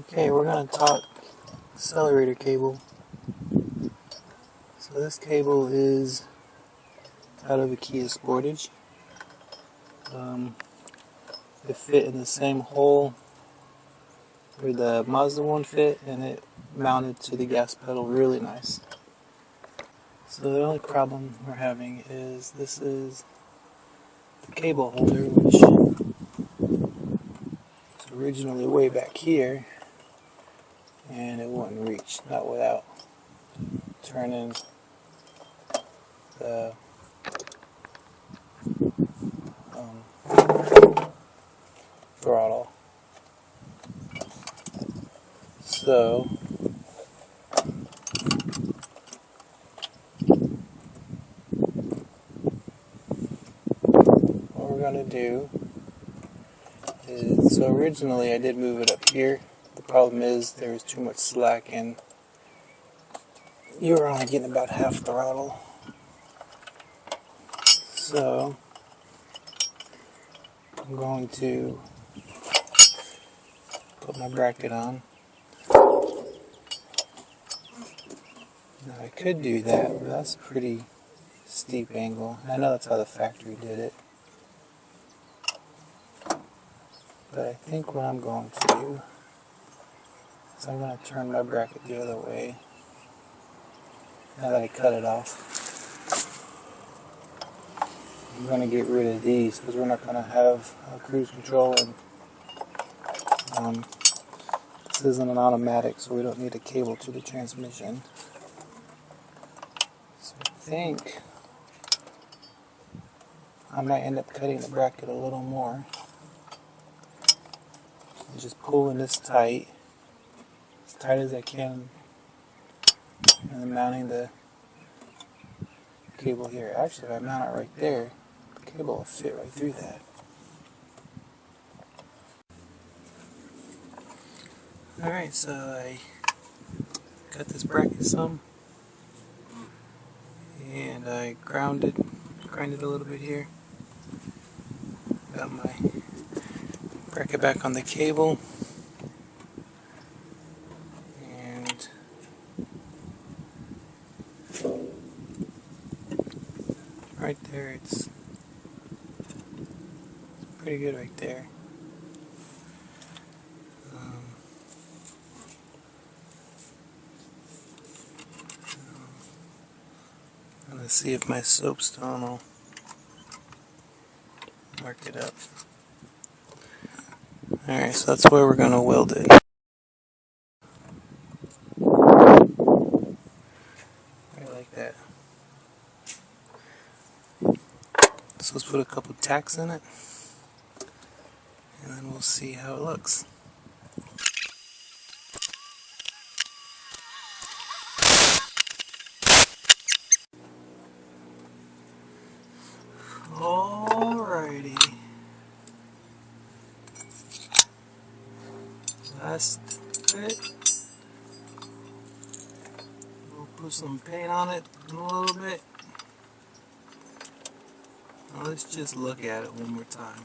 Okay, we're going to talk accelerator cable. So this cable is out of a Kia Sportage. It fit in the same hole where the Mazda one fit, and it mounted to the gas pedal really nice. So the only problem we're having is this is the cable holder, which is originally way back here, and it wouldn't reach, not without turning the throttle. So what we're going to do is, so originally I did move it up here. The problem is there was too much slack and you were only getting about half throttle. So I'm going to put my bracket on. Now I could do that, but that's a pretty steep angle. I know that's how the factory did it. But I think what I'm going to do is I'm going to turn my bracket the other way now that I cut it off. I'm going to get rid of these because we're not going to have cruise control, and this isn't an automatic, so we don't need a cable to the transmission. So I think I might end up cutting the bracket a little more. And just pulling this tight as I can, and then mounting the cable here. Actually, if I mount it right there, the cable will fit right through that. Alright, so I cut this bracket some, and I grinded a little bit here. Got my bracket back on the cable, and right there, it's pretty good right there. I'm going to see if my soapstone will mark it up. Alright, so that's where we're going to weld it. Right like that. So let's put a couple tacks in it, and then we'll see how it looks. Alrighty. Last bit. We'll put some paint on it in a little bit. Now let's just look at it one more time.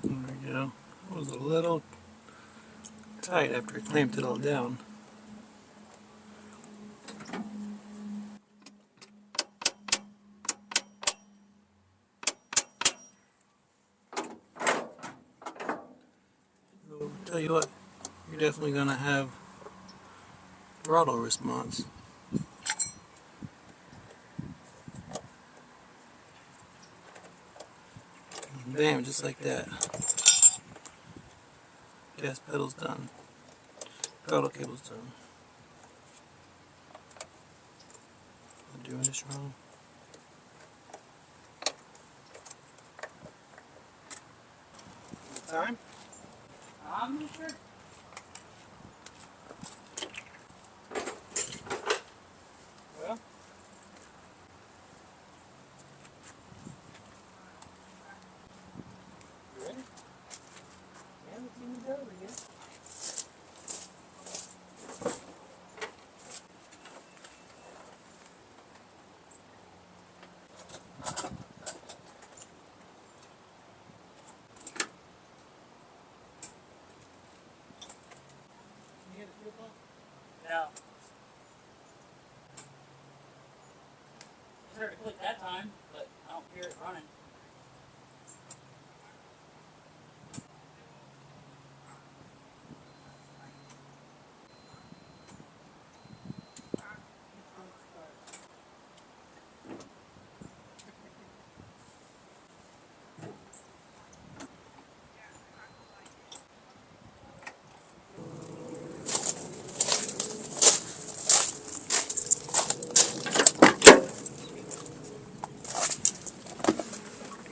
There we go. It was a little tight after I clamped it all down. So, tell you what, you're definitely going to have throttle response. Bam, just like that. Gas pedal's done. Throttle cable's done. I'm doing this wrong. Time? I'm not sure. Well, you ready? Yeah, let's see who's over again. No. I heard it click that time, but I don't hear it running.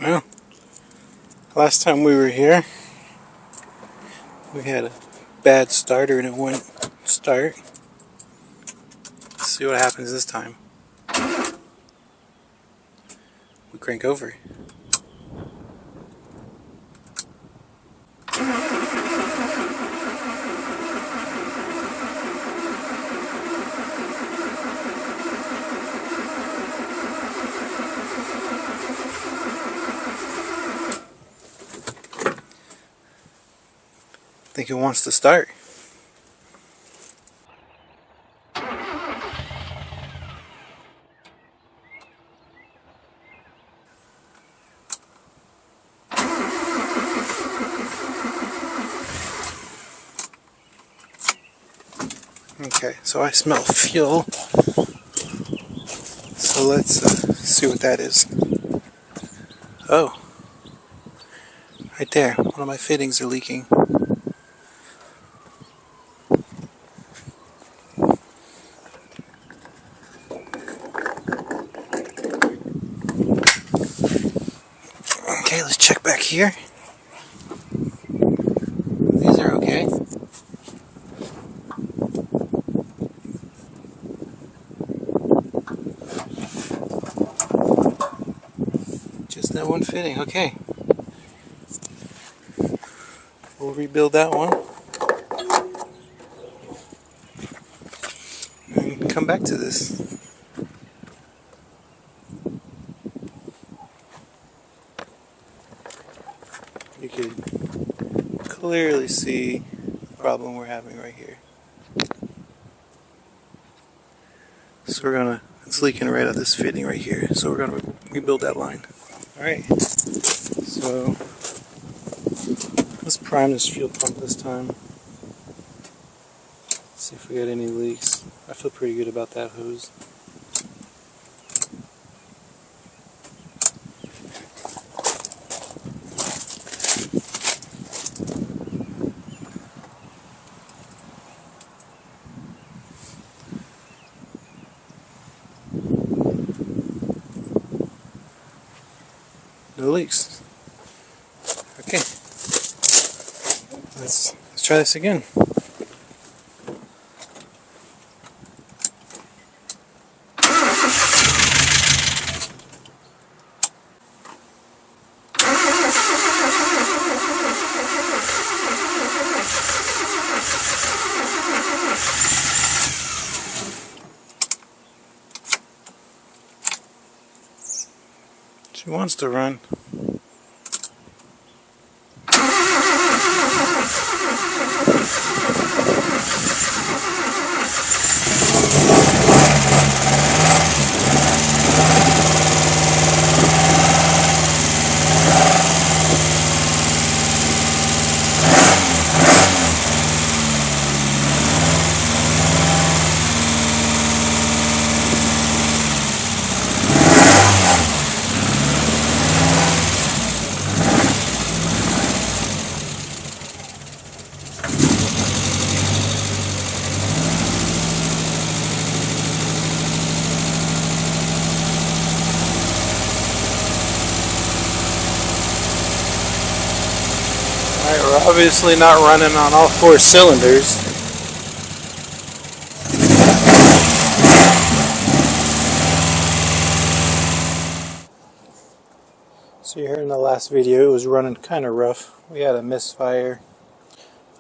Well, last time we were here, we had a bad starter and it wouldn't start. Let's see what happens this time. We crank over. I think it wants to start. Okay, so I smell fuel. So let's see what that is. Oh, right there. One of my fittings are leaking. Okay, let's check back here. These are okay. Just that one fitting, okay. We'll rebuild that one. And come back to this. You can clearly see the problem we're having right here. So it's leaking right out of this fitting right here. So we're gonna rebuild that line. Alright, so let's prime this fuel pump this time. See if we got any leaks. I feel pretty good about that hose. No leaks. Okay. Let's try this again. She wants to run. Obviously not running on all 4 cylinders. So you heard in the last video it was running kind of rough. We had a misfire.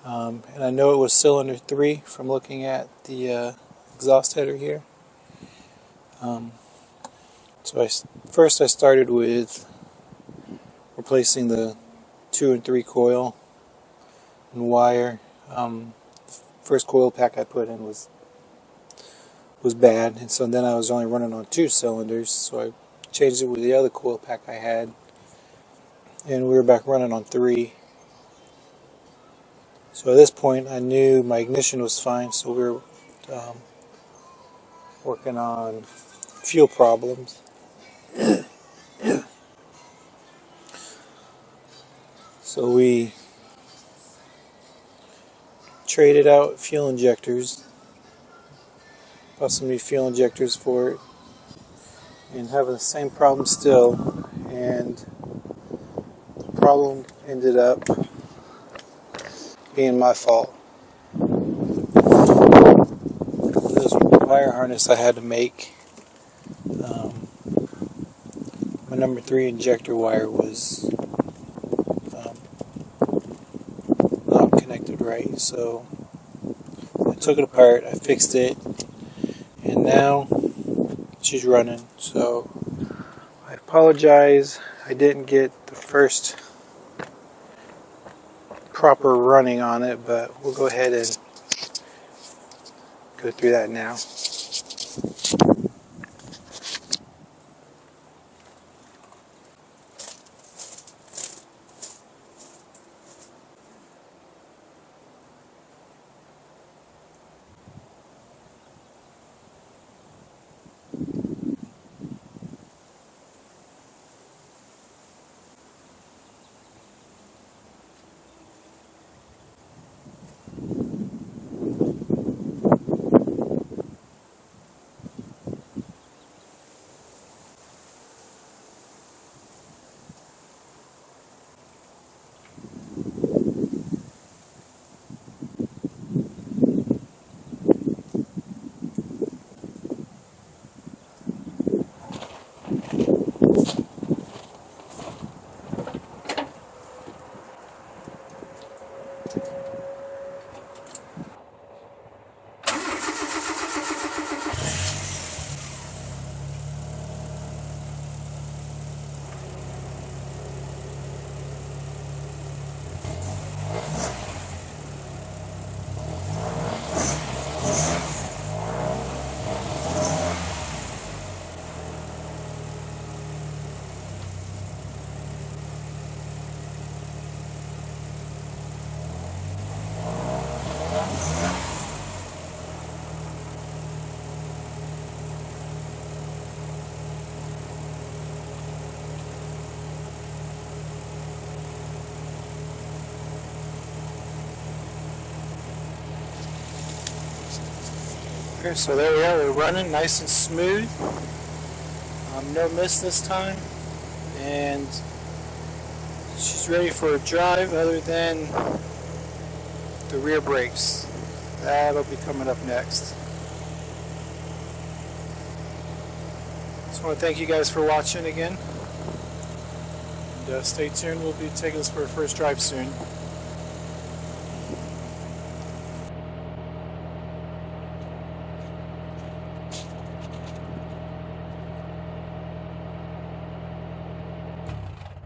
And I know it was cylinder 3 from looking at the exhaust header here. So first I started with replacing the 2 and 3 coil and wire. First coil pack I put in was bad, and so then I was only running on 2 cylinders, so I changed it with the other coil pack I had, and we were back running on 3. So at this point I knew my ignition was fine, so we were working on fuel problems. So we traded out fuel injectors, bought some new fuel injectors for it, and having the same problem still, and the problem ended up being my fault. This wire harness I had to make, my number 3 injector wire was not connected right, so I took it apart, I fixed it, and now she's running. So I apologize, I didn't get the first proper running on it, but we'll go ahead and go through that now. Okay, so there we are, they're running nice and smooth. No miss this time, and she's ready for a drive other than the rear brakes. That'll be coming up next. Just want to thank you guys for watching again, and stay tuned, we'll be taking this for our first drive soon.